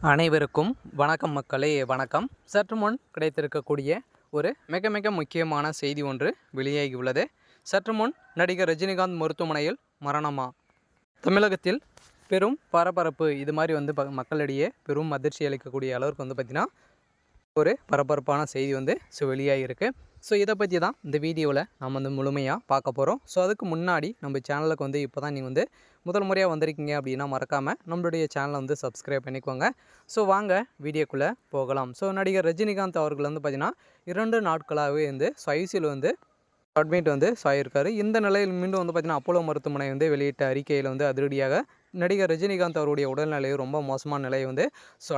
அனைவருக்கும் வணக்கம் மக்களே, வணக்கம். சற்று முன் கிடைத்திருக்கக்கூடிய ஒரு மிக மிக முக்கியமான செய்தி ஒன்று வெளியாகியுள்ளது. சற்று முன் நடிகர் ரஜினிகாந்த் மருத்துவமனையில் மரணமா? தமிழகத்தில் பெரும் பரபரப்பு. இது மாதிரி மக்களிடையே பெரும் அதிர்ச்சி அளிக்கக்கூடிய அளவுக்கு பார்த்திங்கன்னா ஒரு பரபரப்பான செய்தி வெளியாகிருக்கு. ஸோ இதை பற்றி தான் இந்த வீடியோவில் நம்ம முழுமையாக பார்க்க போகிறோம். ஸோ அதுக்கு முன்னாடி நம்ம சேனலுக்கு இப்போ தான் நீங்கள் முதல் முறையாக வந்திருக்கீங்க அப்படின்னா மறக்காமல் நம்மளுடைய சேனலை சப்ஸ்கிரைப் பண்ணிக்கோங்க. ஸோ வாங்க வீடியோக்குள்ளே போகலாம். ஸோ நடிகர் ரஜினிகாந்த் அவர்கள் பார்த்திங்கன்னா 2 நாட்களாகவே ஐசியூவில் அட்மிட் ஆகியிருக்காரு. இந்த நிலையில் மீண்டும் பார்த்திங்கன்னா அப்போலோ மருத்துவமனை வெளியிட்ட அறிக்கையில் அதிரடியாக நடிகர் ரஜினிகாந்த் அவருடைய உடல்நிலை ரொம்ப மோசமான நிலை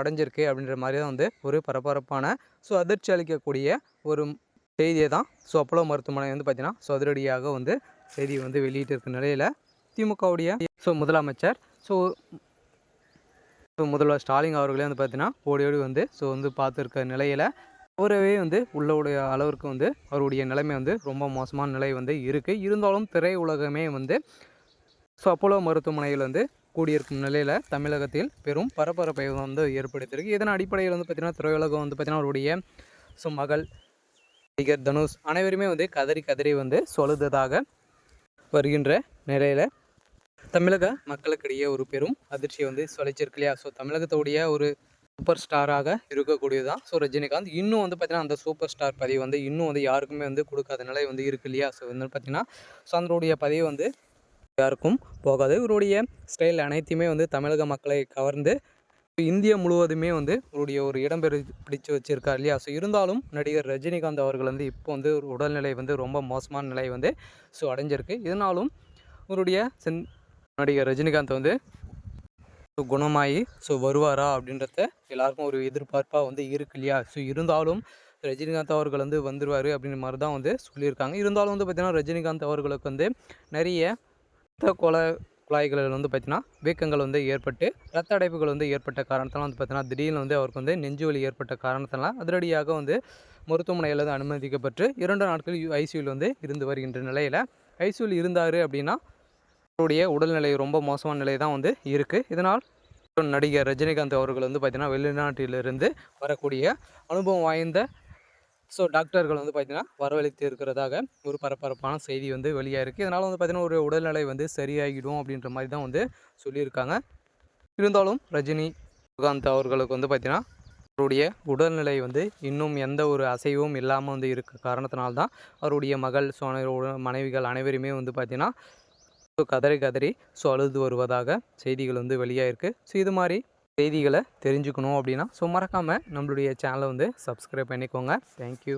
அடைஞ்சிருக்கு அப்படின்ற மாதிரி தான் ஒரு பரபரப்பான அதிர்ச்சி அளிக்கக்கூடிய ஒரு செய்தியை தான் அப்போலோ மருத்துவமனை பார்த்திங்கன்னா அதிரடியாக செய்தி வெளியிட்டிருக்க நிலையில் திமுகவுடைய முதலமைச்சர் முதல்வர் ஸ்டாலின் அவர்களே பார்த்திங்கன்னா ஓடி ஓடி பார்த்துருக்க நிலையில் அவரவே உள்ளவுடைய அளவிற்கு அவருடைய நிலைமை ரொம்ப மோசமான நிலை இருக்குது. இருந்தாலும் திரையுலகமே அப்போலோ மருத்துவமனையில் கூடியிருக்கும் நிலையில் தமிழகத்தில் பெரும் பரபரப்பை ஏற்படுத்தியிருக்கு. இதன் அடிப்படையில் பார்த்திங்கன்னா திரையுலகம் பார்த்திங்கன்னா அவருடைய மகள் நடிகர் தனுஷ் அனைவருமே கதறி கதறி சொல்லுததாக வருகின்ற நிலையில் தமிழக மக்களுக்கிடையே ஒரு பெரும் அதிர்ச்சியை சொல்லிச்சிருக்கு இல்லையா. தமிழகத்துடைய ஒரு சூப்பர் ஸ்டாராக இருக்கக்கூடியதான் ரஜினிகாந்த். இன்னும் பார்த்திங்கன்னா அந்த சூப்பர் ஸ்டார் பதவி இன்னும் யாருக்குமே கொடுக்காத நிலை இருக்கு இல்லையா. பார்த்திங்கன்னா அதனுடைய பதவி யாருக்கும் போகாது. இவருடைய ஸ்டைல் அனைத்தையுமே தமிழக மக்களை கவர்ந்து இந்தியா முழுவதுமே இவருடைய ஒரு இடம் பிடிச்சு வச்சிருக்கார் இல்லையா. இருந்தாலும் நடிகர் ரஜினிகாந்த் அவர்கள் இப்போ ஒரு உடல்நிலை ரொம்ப மோசமான நிலை அடைஞ்சிருக்கு. இதனாலும் இவருடைய நடிகர் ரஜினிகாந்த் குணமாகி வருவாரா அப்படின்றத எல்லாருக்கும் ஒரு எதிர்பார்ப்பாக இருக்கு இல்லையா. இருந்தாலும் ரஜினிகாந்த் அவர்கள் வந்துடுவார் அப்படின்ற மாதிரி தான் சொல்லியிருக்காங்க. இருந்தாலும் பார்த்திங்கன்னா ரஜினிகாந்த் அவர்களுக்கு நிறைய குழாய்களில் பார்த்திங்கன்னா வீக்கங்கள் ஏற்பட்டு ரத்த அடைப்புகள் ஏற்பட்ட காரணத்தால் பார்த்திங்கன்னா திடீர்னு அவருக்கு நெஞ்சு வலி ஏற்பட்ட காரணத்தினால் அதிரடியாக மருத்துவமனையில் அனுமதிக்கப்பட்டு 2 நாட்கள் ஐசியூவில் இருந்து வருகின்ற நிலையில் ஐசியூவில் இருந்தார் அப்படின்னா அவருடைய உடல்நிலை ரொம்ப மோசமான நிலை தான் இருக்குது. இதனால் நடிகர் ரஜினிகாந்த் அவர்கள் பார்த்திங்கன்னா வெளிநாட்டிலிருந்து வரக்கூடிய அனுபவம் வாய்ந்த டாக்டர்கள் பார்த்திங்கன்னா வரவழைத்து இருக்கிறதாக ஒரு பரபரப்பான செய்தி வெளியாக இருக்குது. இதனால் பார்த்திங்கன்னா ஒரு உடல்நிலை சரியாகிடும் அப்படின்ற மாதிரி தான் சொல்லியிருக்காங்க. இருந்தாலும் ரஜினிகாந்த் அவர்களுக்கு பார்த்திங்கன்னா அவருடைய உடல்நிலை இன்னும் எந்த ஒரு அசைவும் இல்லாமல் இருக்க காரணத்தினால்தான் அவருடைய மகள் மனைவிகள் அனைவருமே பார்த்திங்கன்னா கதறி கதறி அழுது வருவதாக செய்திகள் வெளியாக இருக்குது. இது மாதிரி செய்திகளை தெரிஞ்சுக்கணும் அப்படின்னா மறக்காமல் நம்மளுடைய சேனலை சப்ஸ்கிரைப் பண்ணிக்கோங்க. தேங்க்யூ.